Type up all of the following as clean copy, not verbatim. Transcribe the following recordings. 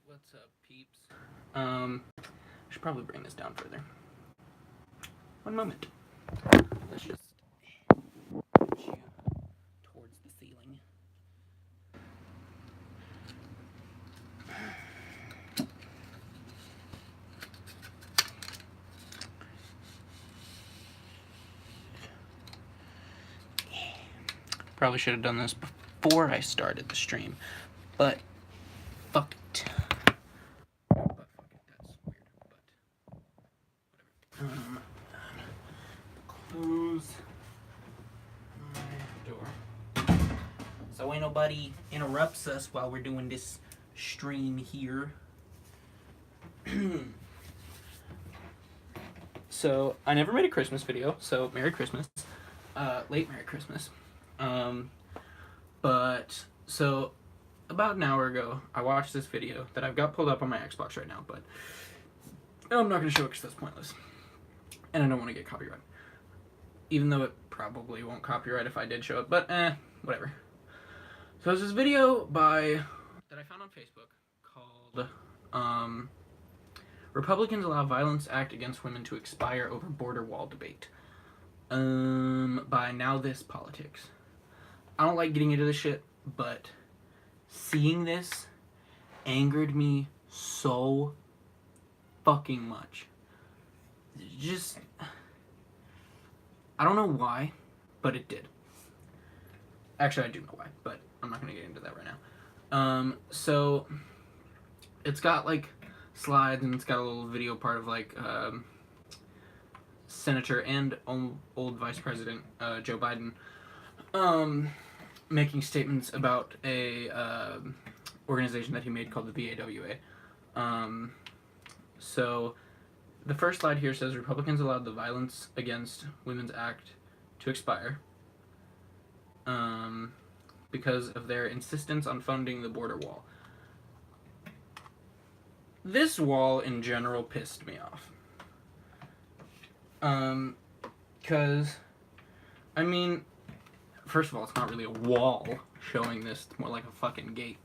What's up, peeps? Should probably bring this down further. One moment. Let's just push you towards the ceiling. Probably should have done this before I started the stream, but fuck it. But fuck it, that's weird. But whatever. Close my door so ain't nobody interrupts us while we're doing this stream here. So I never made a Christmas video, so Merry Christmas. Late Merry Christmas. But so about an hour ago, I watched this video that I've got pulled up on my Xbox right now, but I'm not going to show it because that's pointless. And I don't want to get copyright. Even though it probably won't copyright if I did show it, but whatever. So there's this video that I found on Facebook called Republicans Allow Violence Act Against Women to Expire Over Border Wall Debate. By Now This Politics. I don't like getting into this shit, but seeing this angered me so fucking much. Just, I don't know why, but it did. Actually, I do know why, but I'm not going to get into that right now. So, it's got, like, slides, and it's got a little video part of, like, Senator and old Vice President Joe Biden making statements about a organization that he made called the VAWA. So the first slide here says Republicans allowed the Violence Against Women's Act to expire because of their insistence on funding the border wall. This wall in general pissed me off. Because, I mean, first of all, it's not really a wall showing this. It's more like a fucking gate.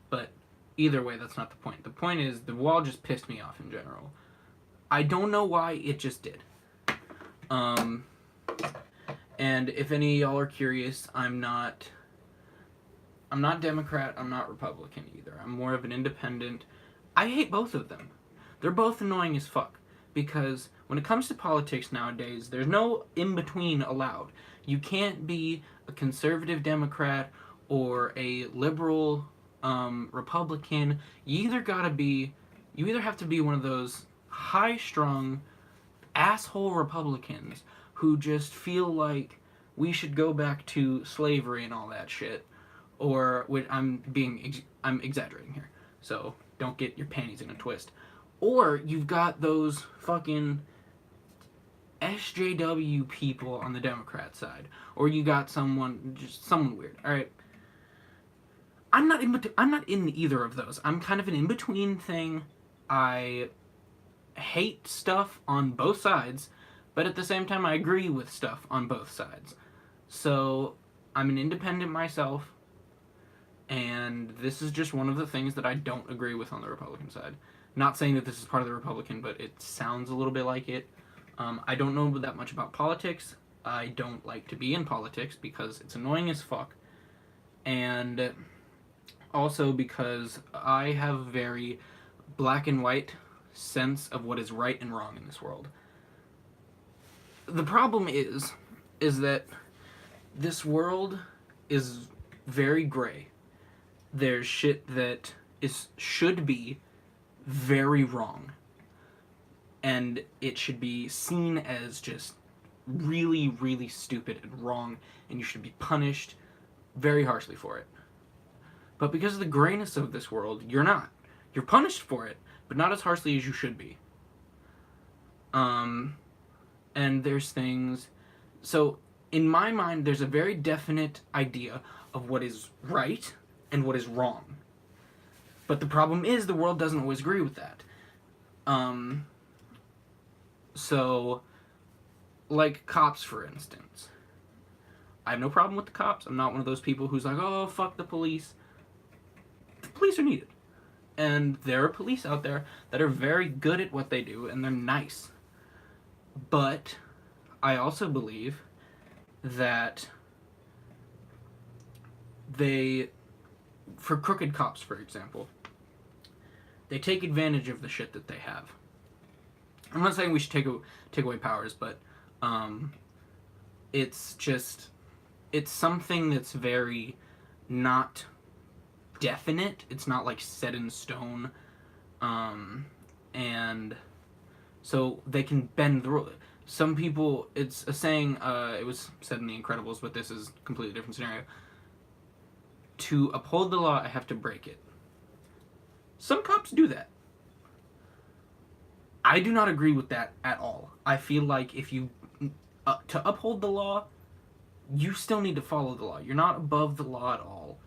But either way, that's not the point. The point is, the wall just pissed me off in general. I don't know why, it just did. And if any of y'all are curious, I'm not Democrat, I'm not Republican either. I'm more of an independent. I hate both of them. They're both annoying as fuck. Because when it comes to politics nowadays, there's no in-between allowed. You can't be a conservative Democrat or a liberal Republican. You either have to be one of those high-strung asshole Republicans who just feel like we should go back to slavery and all that shit. Or, I'm exaggerating here, so don't get your panties in a twist. Or you've got those fucking SJW people on the Democrat side. Or you got someone weird. Alright. I'm not in either of those. I'm kind of an in-between thing. I hate stuff on both sides, but at the same time I agree with stuff on both sides. So, I'm an independent myself, and this is just one of the things that I don't agree with on the Republican side. Not saying that this is part of the Republican, but it sounds a little bit like it. I don't know that much about politics. I don't like to be in politics because it's annoying as fuck. And also because I have a very black and white sense of what is right and wrong in this world. The problem is that this world is very gray. There's shit that should be very wrong, and it should be seen as just really, really stupid and wrong, and you should be punished very harshly for it. But because of the grayness of this world, you're not. You're punished for it, but not as harshly as you should be. And there's things. So, in my mind, there's a very definite idea of what is right and what is wrong. But the problem is the world doesn't always agree with that. So, like cops, for instance. I have no problem with the cops. I'm not one of those people who's like, oh, fuck the police. The police are needed. And there are police out there that are very good at what they do, and they're nice. But I also believe that for crooked cops, for example, they take advantage of the shit that they have. I'm not saying we should take away powers, but it's something that's very not definite. It's not like set in stone, and so they can bend the rule. Some people, it's a saying. It was said in The Incredibles, but this is a completely different scenario. To uphold the law, I have to break it. Some cops do that. I do not agree with that at all. I feel like if you to uphold the law, you still need to follow the law. You're not above the law at all.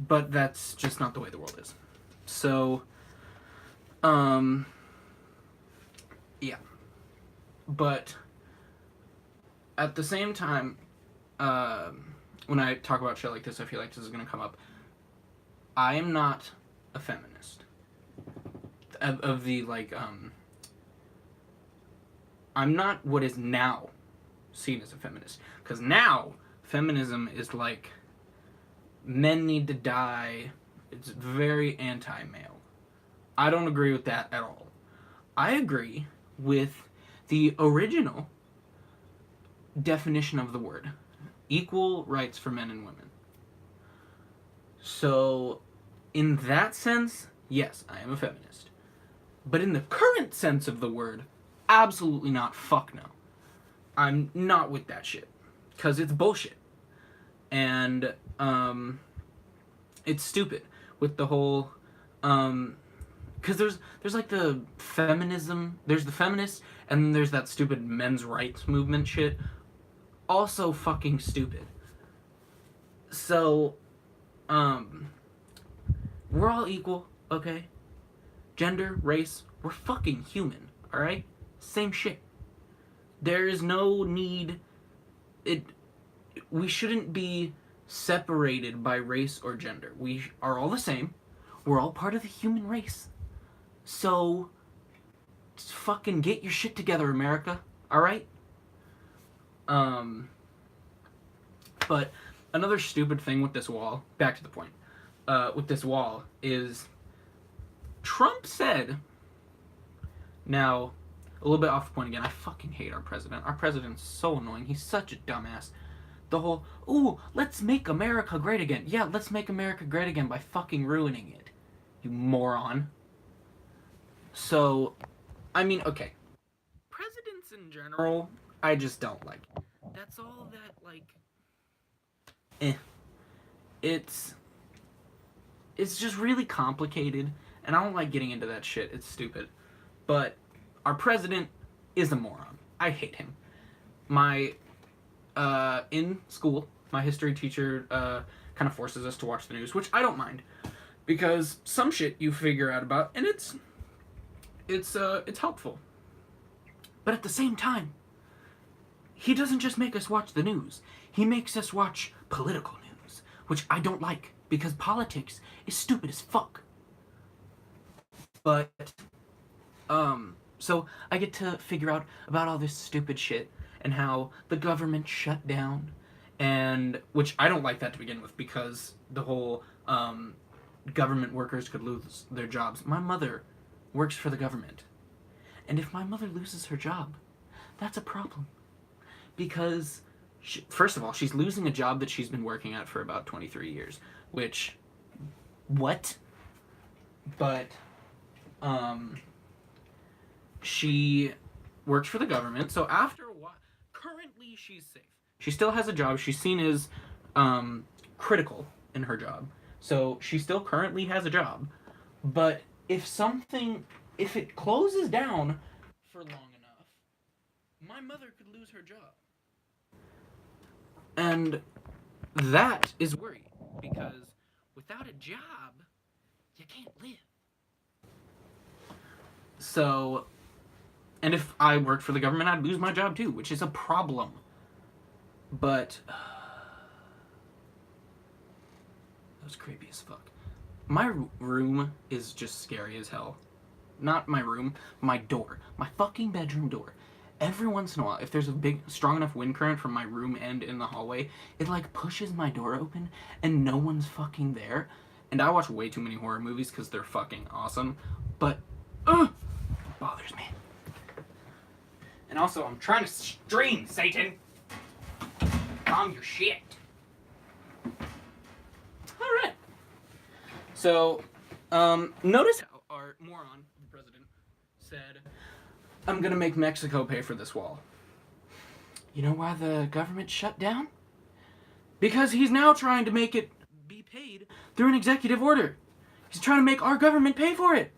But that's just not the way the world is. So, yeah. But at the same time, when I talk about shit like this, I feel like this is going to come up. I am not a feminist. Of the, like, I'm not what is now seen as a feminist. Because now, feminism is like, men need to die. It's very anti-male. I don't agree with that at all. I agree with the original definition of the word. Equal rights for men and women. So, in that sense, yes, I am a feminist. But in the current sense of the word, absolutely not. Fuck no. I'm not with that shit. Because it's bullshit. And, it's stupid. With the whole, because there's like the feminism, there's the feminists, and then there's that stupid men's rights movement shit. Also fucking stupid. So, we're all equal, okay? Gender, race, we're fucking human, alright? Same shit. There is no need, we shouldn't be separated by race or gender. We are all the same. We're all part of the human race. So, just fucking get your shit together, America, alright? But another stupid thing with this wall, back to the point, with this wall, is Trump said, now, a little bit off the point again, I fucking hate our president. Our president's so annoying. He's such a dumbass. The whole, ooh, let's make America great again. Yeah, let's make America great again by fucking ruining it. You moron. So, I mean, okay. Presidents in general, I just don't like. That's all that, like, It's just really complicated, and I don't like getting into that shit. It's stupid. But our president is a moron. I hate him. In school, my history teacher kind of forces us to watch the news, which I don't mind, because some shit you figure out about, and it's helpful. But at the same time, he doesn't just make us watch the news. He makes us watch political news, which I don't like, because politics is stupid as fuck. But, so I get to figure out about all this stupid shit, and how the government shut down, and, which I don't like that to begin with, because the whole, government workers could lose their jobs. My mother works for the government. And if my mother loses her job, that's a problem. Because, first of all, she's losing a job that she's been working at for about 23 years. Which, what? But, she works for the government, so after a while, currently she's safe. She still has a job. She's seen as, critical in her job. So she still currently has a job. But if it closes down for long enough, my mother could lose her job. And that is worrying, because without a job, you can't live. So, and if I worked for the government, I'd lose my job too, which is a problem. But, that was creepy as fuck. My room is just scary as hell. Not my room, my door. My fucking bedroom door. Every once in a while, if there's a big, strong enough wind current from my room end in the hallway, it like pushes my door open and no one's fucking there. And I watch way too many horror movies because they're fucking awesome. But, it bothers me. And also, I'm trying to stream, Satan! Calm your shit. Alright. So, notice how our moron, the president, said, I'm gonna make Mexico pay for this wall. You know why the government shut down? Because he's now trying to make it be paid through an executive order. He's trying to make our government pay for it.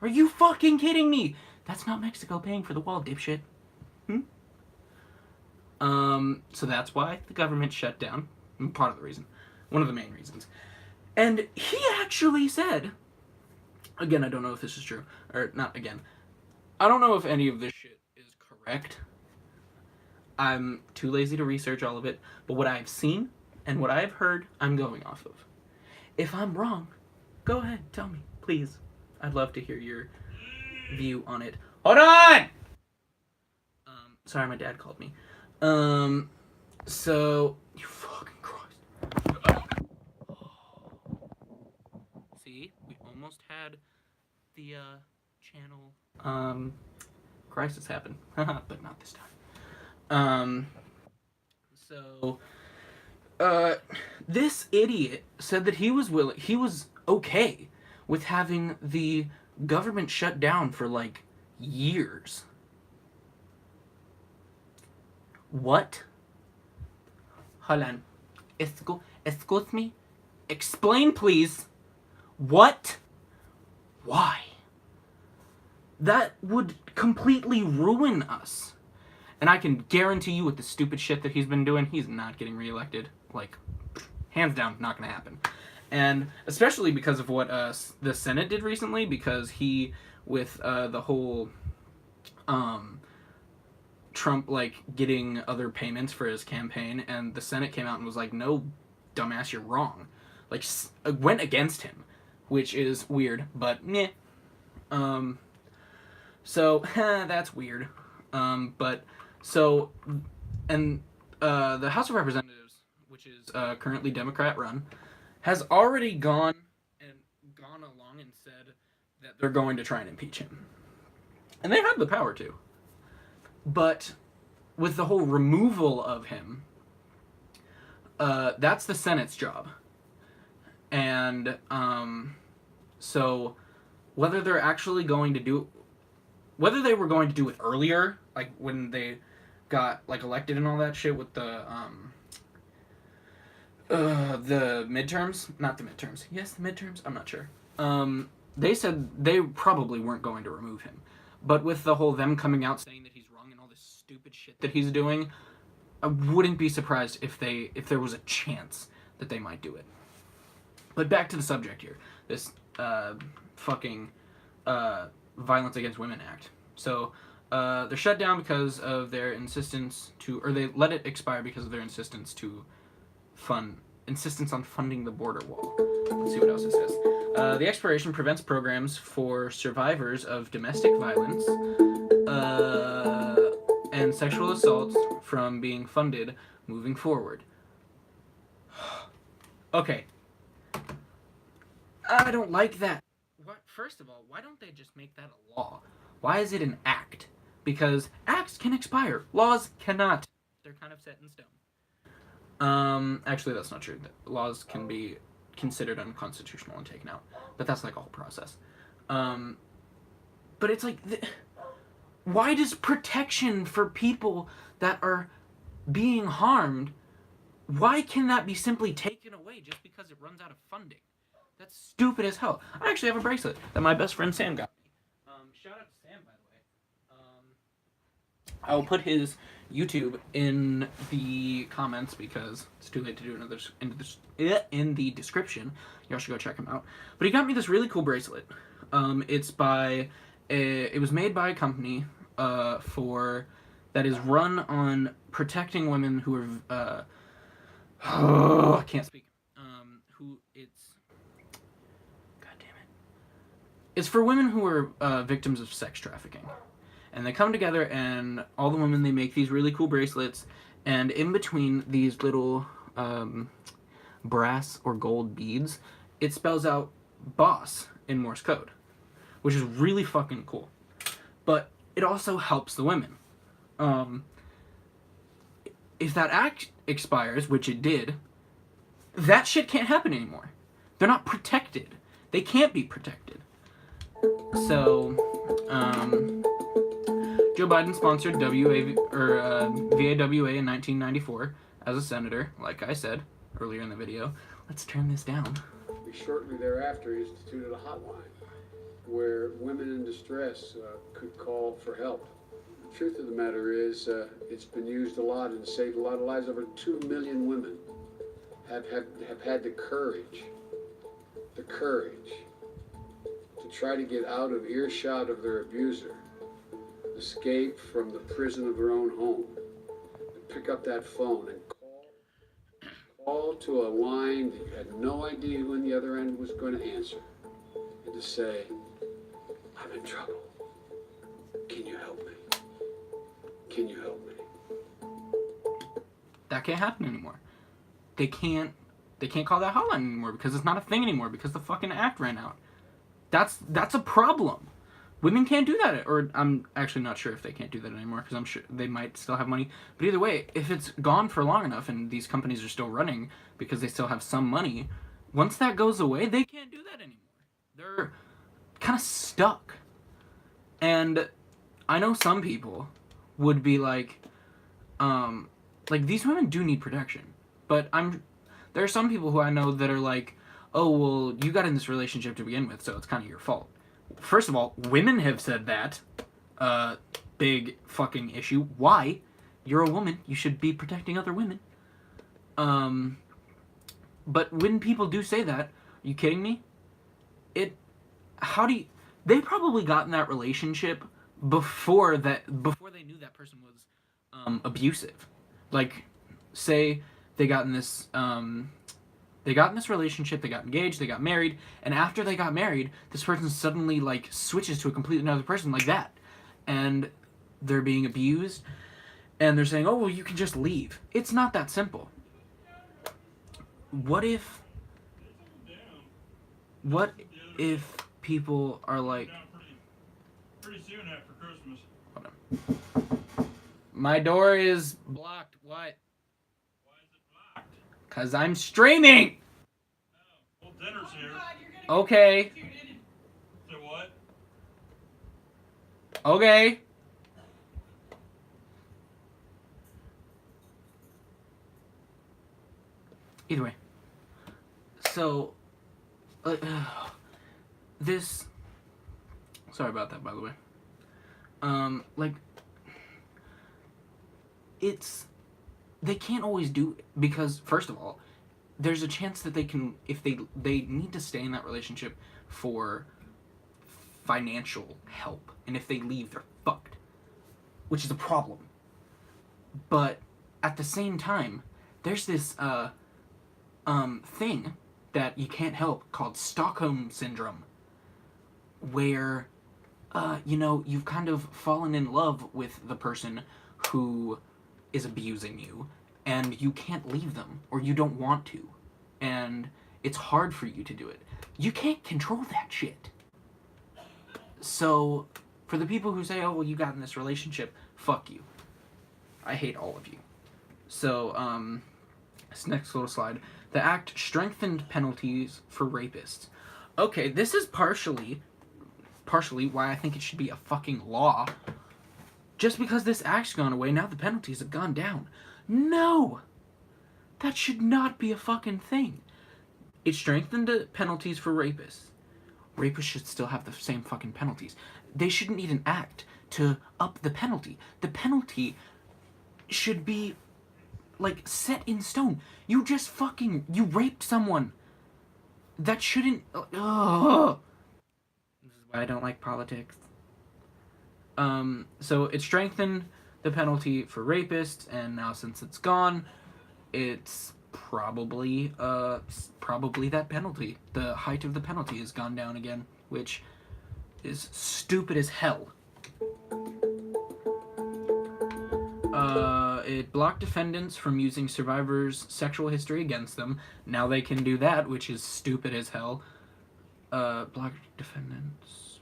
Are you fucking kidding me? That's not Mexico paying for the wall, dipshit. So that's why the government shut down. Part of the reason. One of the main reasons. And he actually said, again, I don't know if this is true, or not again. I don't know if any of this shit is correct. I'm too lazy to research all of it, but what I've seen and what I've heard, I'm going off of. If I'm wrong, go ahead, tell me, please. I'd love to hear your view on it. Hold on! Sorry, my dad called me. So, you fucking Christ. See, we almost had the, channel, crisis happen. But not this time. This idiot said that he was okay with having the government shut down for, like, years. What? Hold on. Excuse me? Explain, please. What? Why? That would completely ruin us. And I can guarantee you with the stupid shit that he's been doing, he's not getting reelected. Like, hands down, not gonna happen. And especially because of what the Senate did recently, because he, with the whole Trump, like, getting other payments for his campaign, and the Senate came out and was like, no, dumbass, you're wrong. Like, went against him, which is weird, but meh. So, that's weird. The House of Representatives, which is currently Democrat-run, has already gone along and said that they're going to try and impeach him. And they have the power to. But with the whole removal of him, that's the Senate's job. And so whether they're actually going to do, whether they were going to do it earlier, like when they got like elected and all that shit with the midterms, not the midterms. Yes, the midterms. I'm not sure. They said they probably weren't going to remove him, but with the whole them coming out saying that he's wrong and all this stupid shit that he's doing, I wouldn't be surprised if there was a chance that they might do it. But back to the subject here. This Violence Against Women Act. So they're shut down because of their insistence to, or they let it expire because of their insistence on funding the border wall. Let's see what else it says. The expiration prevents programs for survivors of domestic violence and sexual assaults from being funded moving forward. Okay. I don't like that. First of all, why don't they just make that a law? Why is it an act? Because acts can expire. Laws cannot. They're kind of set in stone. Actually, that's not true. Laws can be considered unconstitutional and taken out. But that's like a whole process. But it's like, why does protection for people that are being harmed, why can that be simply taken away just because it runs out of funding? That's stupid as hell. I actually have a bracelet that my best friend Sam got me. Shout out to Sam, by the way. I will put his YouTube in the comments because it's too late to do another in the description. Y'all should go check him out. But he got me this really cool bracelet. It was made by a company that is run on protecting women who are I can't speak. It's for women who are victims of sex trafficking. And they come together, and all the women, they make these really cool bracelets, and in between these little brass or gold beads, it spells out boss in Morse code, which is really fucking cool. But it also helps the women. If that act expires, which it did, that shit can't happen anymore. They're not protected. They can't be protected. So, Joe Biden sponsored VAWA in 1994 as a senator, like I said earlier in the video. Let's turn this down. Shortly thereafter, he instituted a hotline where women in distress could call for help. The truth of the matter is, it's been used a lot and saved a lot of lives. Over 2 million women have had the courage to try to get out of earshot of their abuser, escape from the prison of their own home, and pick up that phone and call to a line that you had no idea who on the other end was going to answer, and to say, I'm in trouble. Can you help me? Can you help me? That can't happen anymore. They can't call that hotline anymore because it's not a thing anymore because the fucking act ran out. That's a problem. Women can't do that, or I'm actually not sure if they can't do that anymore because I'm sure they might still have money. But either way, if it's gone for long enough and these companies are still running because they still have some money, once that goes away, they can't do that anymore. They're kind of stuck. And I know some people would be like these women do need protection. But there are some people who I know that are like, oh, well, you got in this relationship to begin with, so it's kind of your fault. First of all, women have said that. Big fucking issue. Why? You're a woman. You should be protecting other women. But when people do say that, are you kidding me? They probably got in that relationship before they knew that person was abusive. Like, say they got in this relationship, they got engaged, they got married, and after they got married, this person suddenly, like, switches to a completely another person like that. And they're being abused, and they're saying, oh, well, you can just leave. It's not that simple. What if people are like... Pretty soon after Christmas. Hold on. My door is blocked. What? Why is it blocked? Because I'm streaming! Oh, well, dinner's here. Okay. So what? Okay. Either way. So, this... Sorry about that, by the way. They can't always do it because, first of all, there's a chance that they can, if they need to stay in that relationship for financial help, and if they leave, they're fucked, which is a problem. But at the same time, there's this thing that you can't help called Stockholm Syndrome, where you've kind of fallen in love with the person who is abusing you, and you can't leave them, or you don't want to, and it's hard for you to do it. You can't control that shit. So, for the people who say, oh, well, you got in this relationship, fuck you. I hate all of you. So, this next little slide. The act strengthened penalties for rapists. Okay, this is partially why I think it should be a fucking law. Just because this act's gone away, now the penalties have gone down. No! That should not be a fucking thing. It strengthened the penalties for rapists. Rapists should still have the same fucking penalties. They shouldn't need an act to up the penalty. The penalty should be, like, set in stone. You raped someone. That shouldn't... Ugh. This is why I don't like politics. So it strengthened the penalty for rapists, and now since it's gone, it's probably that penalty. The height of the penalty has gone down again, which is stupid as hell. It blocked defendants from using survivors' sexual history against them. Now they can do that, which is stupid as hell. Blocked defendants.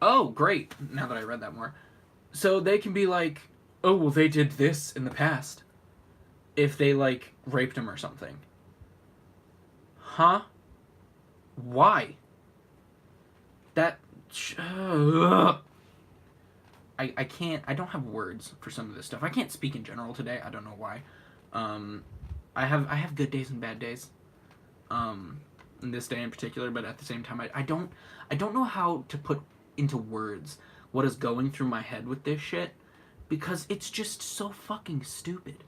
Oh, great. Now that I read that more. So they can be like, oh, well, they did this in the past. If they, like, raped him or something. Huh? Why? That... I can't... I don't have words for some of this stuff. I can't speak in general today. I don't know why. I have good days and bad days. In this day in particular, but at the same time, I don't know how to put into words what is going through my head with this shit, because it's just so fucking stupid.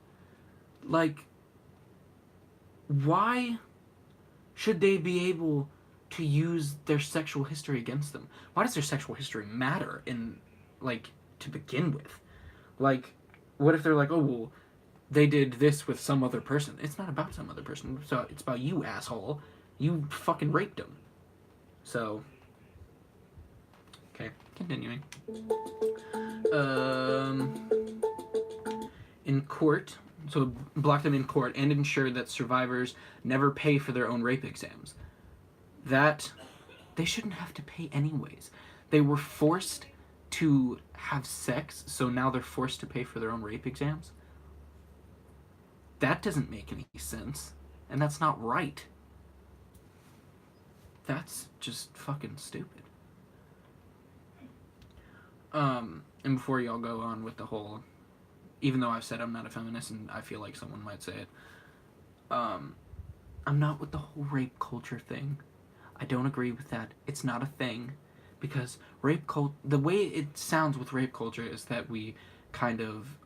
Like, why should they be able to use their sexual history against them? Why does their sexual history matter in, like, to begin with? Like, what if they're like, oh, well, they did this with some other person? It's not about some other person. So it's about you, asshole. You fucking raped him. So, okay, continuing. In court, so block them in court and ensure that survivors never pay for their own rape exams. That they shouldn't have to pay anyways. They were forced to have sex, so now they're forced to pay for their own rape exams. That doesn't make any sense, and that's not right. That's just fucking stupid. And before y'all go on with the whole, even though I've said I'm not a feminist and I feel like someone might say it, I'm not with the whole rape culture thing. I don't agree with that. It's not a thing, because the way it sounds with rape culture is that we kind of,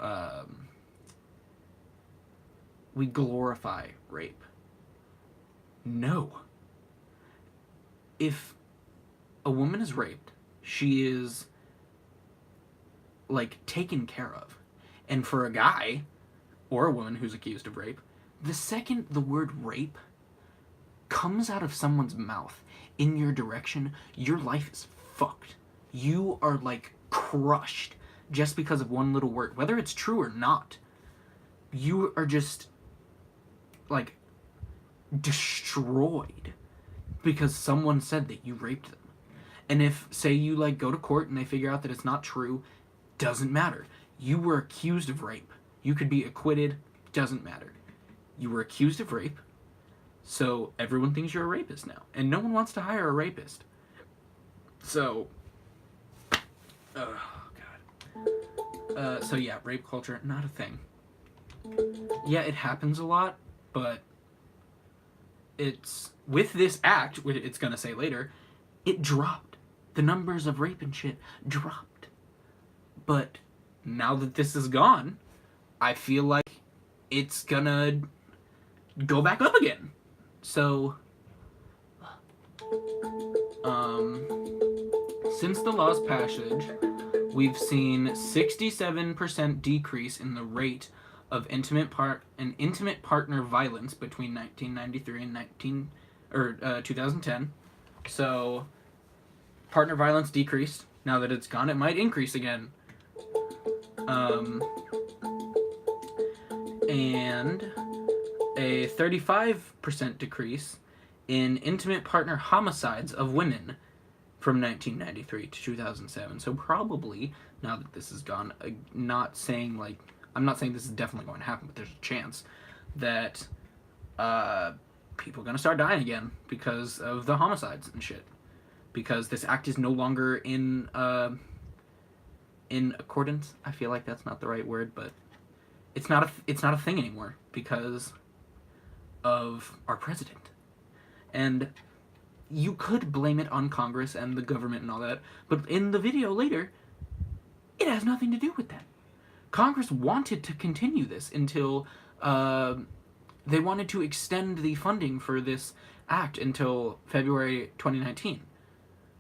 we glorify rape. No. If a woman is raped, she is, like, taken care of. And for a guy, or a woman who's accused of rape, the second the word rape comes out of someone's mouth in your direction, your life is fucked. You are, like, crushed just because of one little word. Whether it's true or not, you are just, like, destroyed because someone said that you raped them. And if, say, you, like, go to court and they figure out that it's not true, doesn't matter. You were accused of rape. You could be acquitted, doesn't matter. You were accused of rape, so everyone thinks you're a rapist now. And no one wants to hire a rapist. So, oh, God. So yeah, rape culture, not a thing. Yeah, it happens a lot, but it's, with this act, which it's gonna say later, it dropped. The numbers of rape and shit dropped. But now that this is gone, I feel like it's gonna go back up again. So, since the law's passage, we've seen 67% decrease in the rate of intimate partner violence between 1993 and 2010. So, partner violence decreased. Now that it's gone, it might increase again. And a 35% decrease in intimate partner homicides of women from 1993 to 2007. So probably, now that this is gone, I'm not saying this is definitely going to happen, but there's a chance that people are going to start dying again because of the homicides and shit. Because this act is no longer in accordance. I feel like that's not the right word, but it's not a thing anymore because of our president. And you could blame it on Congress and the government and all that, but in the video later, it has nothing to do with that. Congress wanted to continue this until they wanted to extend the funding for this act until February 2019.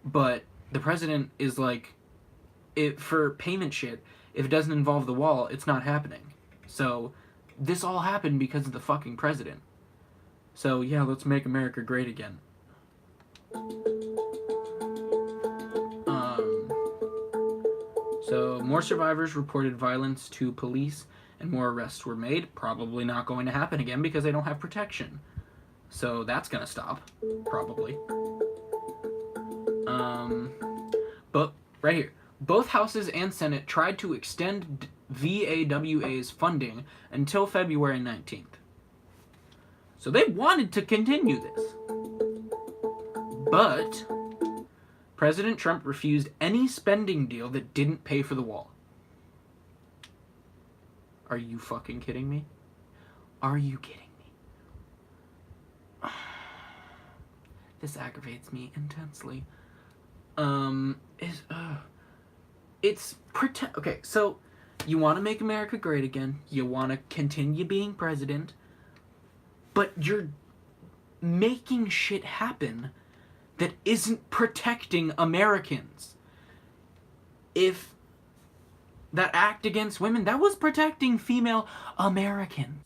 But the president is like, for payment shit, if it doesn't involve the wall, it's not happening. So, this all happened because of the fucking president. So, yeah, let's make America great again. More survivors reported violence to police, and more arrests were made. Probably not going to happen again because they don't have protection. So that's gonna stop, probably. But right here, both houses and Senate tried to extend VAWA's funding until February 19th. So they wanted to continue this. But President Trump refused any spending deal that didn't pay for the wall. Are you fucking kidding me? Are you kidding me? This aggravates me intensely. Okay, so you want to make America great again. You want to continue being president. But you're making shit happen that isn't protecting Americans. If that act against women, that was protecting female Americans.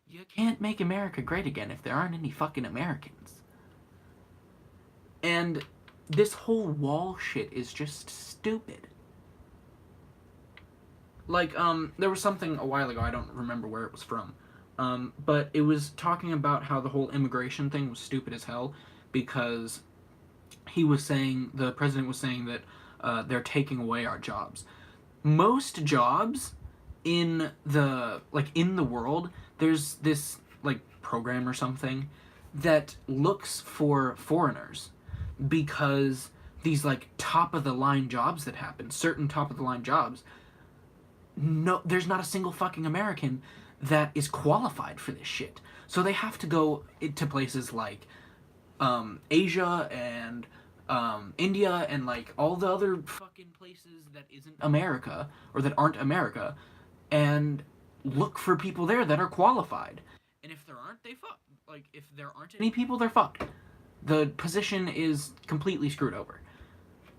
You can't make America great again if there aren't any fucking Americans. And this whole wall shit is just stupid. Like, there was something a while ago, I don't remember where it was from, but it was talking about how the whole immigration thing was stupid as hell, because the president was saying that they're taking away our jobs. Most jobs in the world, there's this, like, program or something that looks for foreigners, because these, like, top-of-the-line jobs that happen, certain top-of-the-line jobs, no, there's not a single fucking American that is qualified for this shit. So they have to go to places like Asia and India and like all the other fucking places that isn't America or that aren't America, and look for people there that are qualified. And if there aren't, they fuck. Like, if there aren't any people, they're fucked. The position is completely screwed over.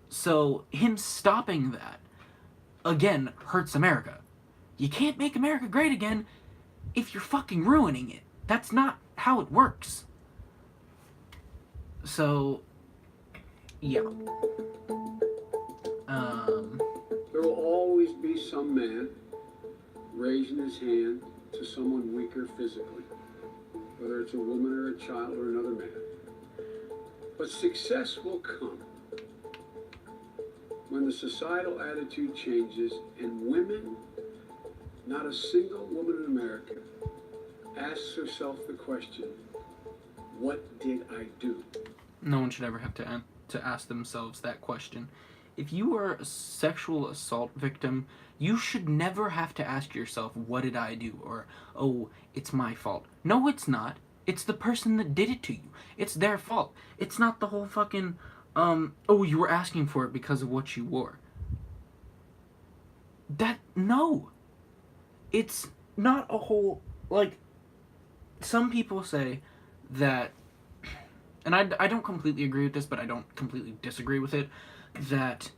So him stopping that, again, hurts America. You can't make America great again if you're fucking ruining it. That's not how it works. So, yeah. There will always be some man raising his hand to someone weaker physically, whether it's a woman or a child or another man. But success will come when the societal attitude changes and women, not a single woman in America, asks herself the question, what did I do? No one should ever have to ask themselves that question. If you are a sexual assault victim, you should never have to ask yourself, what did I do? Or, oh, it's my fault. No, it's not. It's the person that did it to you. It's their fault. It's not the whole fucking, oh, you were asking for it because of what you wore. No. It's not a whole, like, some people say that, and I don't completely agree with this, but I don't completely disagree with it, that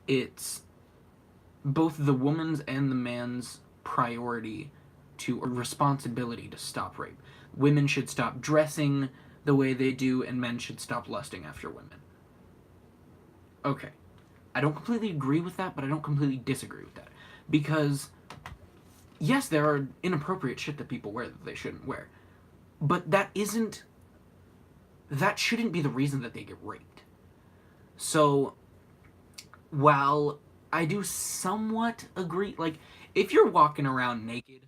it's both the woman's and the man's priority to, or responsibility to stop rape. Women should stop dressing the way they do, and men should stop lusting after women. Okay. I don't completely agree with that, but I don't completely disagree with that. Because, yes, there are inappropriate shit that people wear that they shouldn't wear. But that shouldn't be the reason that they get raped. So, while I do somewhat agree, like, if you're walking around naked,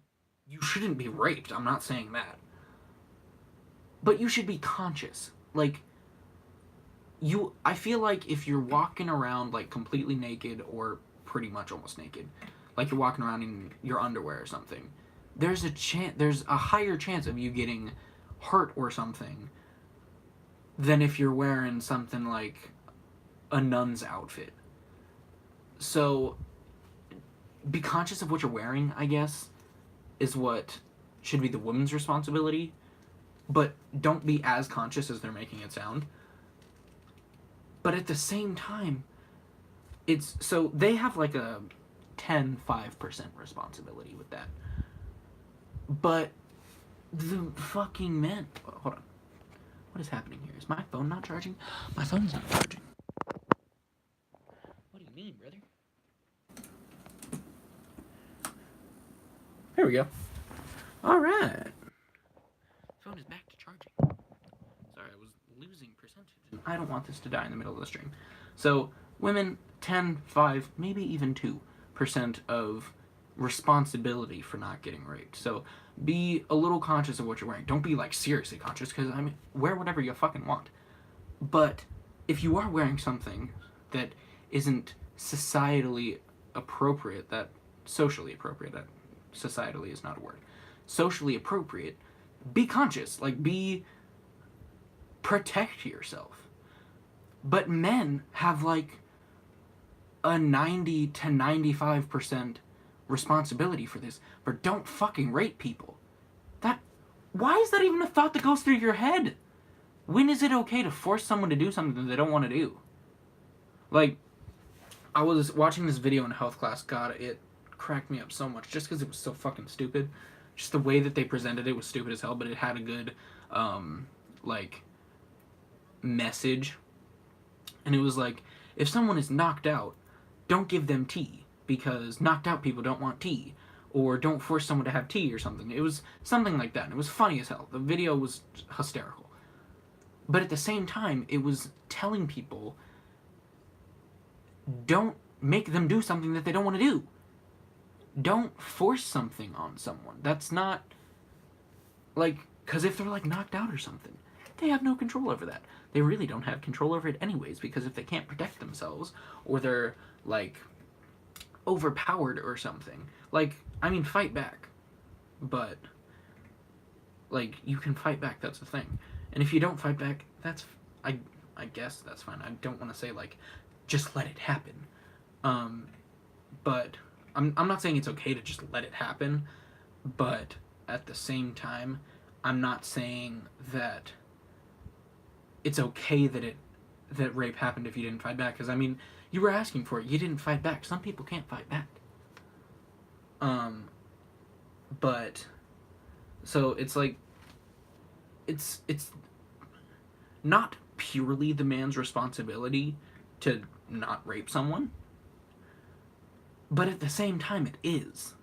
you shouldn't be raped. I'm not saying that. But you should be conscious. Like, I feel like if you're walking around, like, completely naked or pretty much almost naked, like you're walking around in your underwear or something, there's a higher chance of you getting hurt or something than if you're wearing something like a nun's outfit. So, be conscious of what you're wearing, I guess, is what should be the woman's responsibility. But don't be as conscious as they're making it sound. But at the same time, so they have like a 5% responsibility with that. But the fucking men, hold on. What is happening here? Is my phone not charging? My phone's not charging. What do you mean, brother? There we go. Alright. Phone is back to charging. Sorry, I was losing percentage. I don't want this to die in the middle of the stream. So, women, 10, 5, maybe even 2% of responsibility for not getting raped. So, be a little conscious of what you're wearing. Don't be, like, seriously conscious, because, I mean, wear whatever you fucking want. But, if you are wearing something that isn't societally appropriate, that socially appropriate, that societally is not a word, socially appropriate, be conscious, like, protect yourself. But men have, like, a 90 to 95% responsibility for this, but don't fucking rape people. Why is that even a thought that goes through your head? When is it okay to force someone to do something they don't want to do? Like, I was watching this video in health class, God, it cracked me up so much, just because it was so fucking stupid. Just the way that they presented it was stupid as hell, but it had a good, like, message. And it was like, if someone is knocked out, don't give them tea, because knocked out people don't want tea. Or don't force someone to have tea or something. It was something like that, and it was funny as hell. The video was hysterical. But at the same time, it was telling people, don't make them do something that they don't want to do. Don't force something on someone. That's not, like, because if they're, like, knocked out or something, they have no control over that. They really don't have control over it anyways, because if they can't protect themselves, or they're, like, overpowered or something, like, I mean, fight back. But, like, you can fight back, that's the thing. And if you don't fight back, that's, I guess that's fine. I don't want to say, like, just let it happen. But I'm not saying it's okay to just let it happen, but at the same time, I'm not saying that it's okay that rape happened if you didn't fight back. Because, I mean, you were asking for it. You didn't fight back. Some people can't fight back. But, so it's like, it's not purely the man's responsibility to not rape someone, but at the same time it is.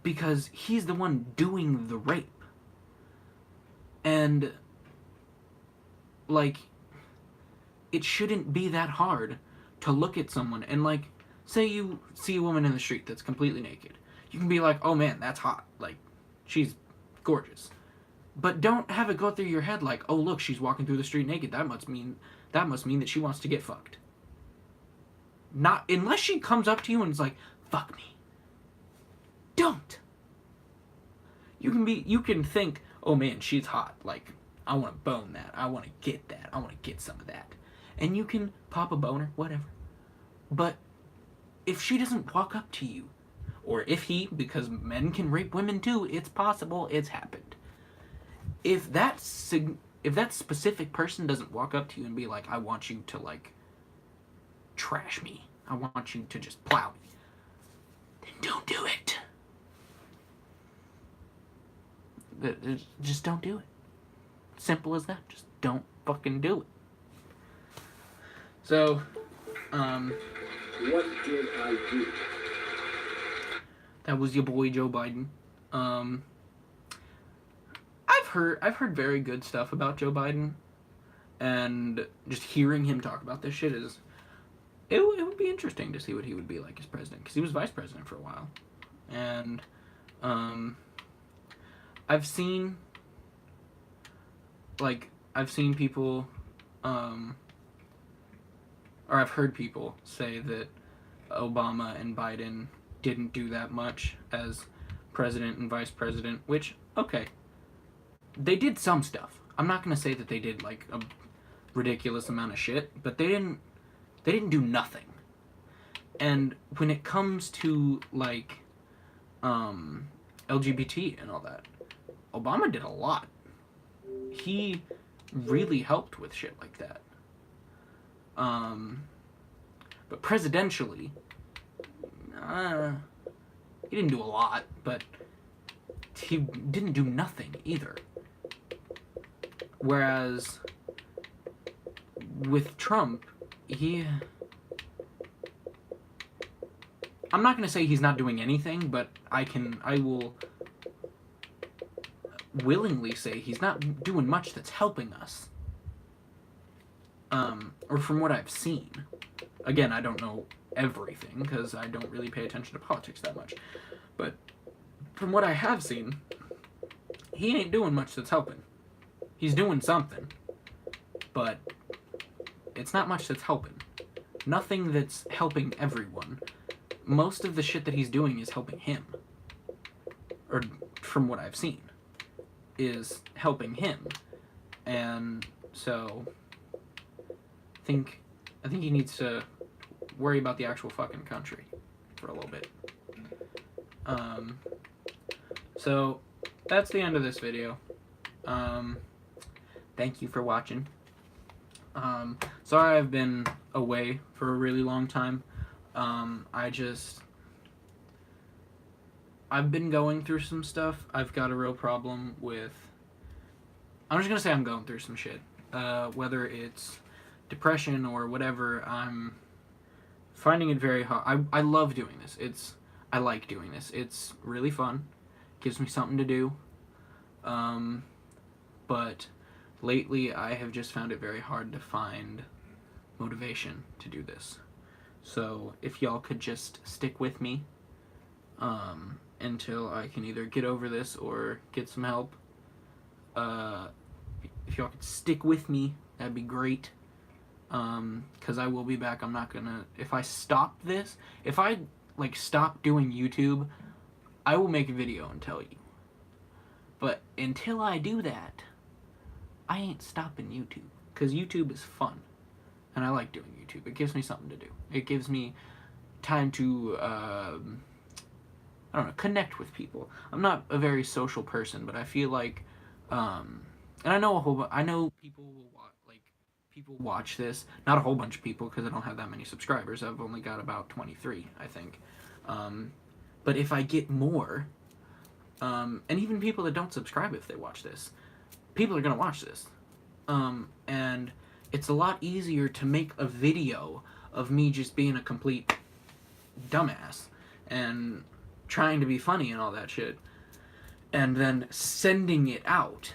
Because he's the one doing the rape. And, like, it shouldn't be that hard to look at someone and, like, say you see a woman in the street that's completely naked. You can be like, oh man, that's hot. Like, she's gorgeous. But don't have it go through your head like, oh look, she's walking through the street naked. That must mean that she wants to get fucked. Not unless she comes up to you and is like, fuck me. Don't. You can think, oh man, she's hot. Like, I want to bone that. I want to get that. I want to get some of that. And you can pop a boner, whatever. But if she doesn't walk up to you, or if he, because men can rape women too, it's possible, it's happened. If that specific person doesn't walk up to you and be like, I want you to, like, trash me, I want you to just plow me, then don't do it. Just don't do it. Simple as that. Just don't fucking do it. So, What did I do? that was your boy Joe Biden. I've heard very good stuff about Joe Biden, and just hearing him talk about this shit it would be interesting to see what he would be like as president, because he was vice president for a while, and I've seen people, or I've heard people say that Obama and Biden didn't do that much as president and vice president, which, okay, they did some stuff. I'm not gonna say that they did, like, a ridiculous amount of shit, but they didn't do nothing. And when it comes to, like, LGBT and all that, Obama did a lot. He really helped with shit like that. But presidentially, he didn't do a lot, but he didn't do nothing either. Whereas with Trump, I'm not going to say he's not doing anything, but I will willingly say he's not doing much that's helping us. Or from what I've seen. Again, I don't know everything, because I don't really pay attention to politics that much. But from what I have seen, he ain't doing much that's helping. He's doing something, but it's not much that's helping. Nothing that's helping everyone. Most of the shit that he's doing is helping him. Or, from what I've seen, is helping him. And so, I think he needs to worry about the actual fucking country for a little bit. So, that's the end of this video. Thank you for watching. Sorry I've been away for a really long time. I've been going through some stuff. I've got a real problem with... I'm just gonna say I'm going through some shit. Whether it's depression or whatever, I'm finding it very hard. I love doing this. I like doing this. It's really fun. Gives me something to do. But lately I have just found it very hard to find motivation to do this. So if y'all could just stick with me until I can either get over this or get some help. If y'all could stick with me, that'd be great. Because I will be back. I'm not gonna... If I stop this... If I, stop doing YouTube, I will make a video and tell you. But until I do that, I ain't stopping YouTube. Because YouTube is fun. And I like doing YouTube. It gives me something to do. It gives me time to, I don't know, connect with people. I'm not a very social person, but I feel like, and I know people will people watch this. Not a whole bunch of people, because I don't have that many subscribers. I've only got about 23, I think. But if I get more, and even people that don't subscribe, if they watch this, people are going to watch this. And it's a lot easier to make a video of me just being a complete dumbass and trying to be funny and all that shit, and then sending it out.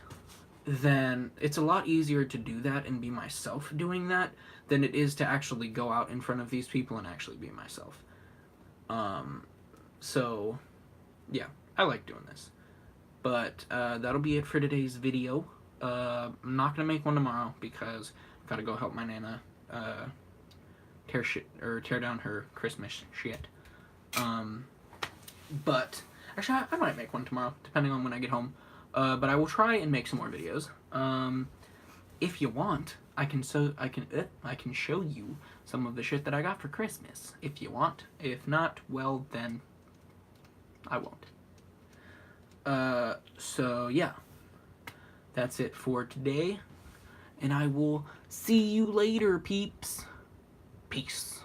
Then it's a lot easier to do that and be myself doing that than it is to actually go out in front of these people and actually be myself. So, yeah, I like doing this. But that'll be it for today's video. I'm not gonna make one tomorrow because I've gotta go help my Nana tear down her Christmas shit. But actually, I might make one tomorrow, depending on when I get home. But I will try and make some more videos. If you want, I can show you some of the shit that I got for Christmas. If you want. If not, well then, I won't. So yeah, that's it for today, and I will see you later, peeps. Peace.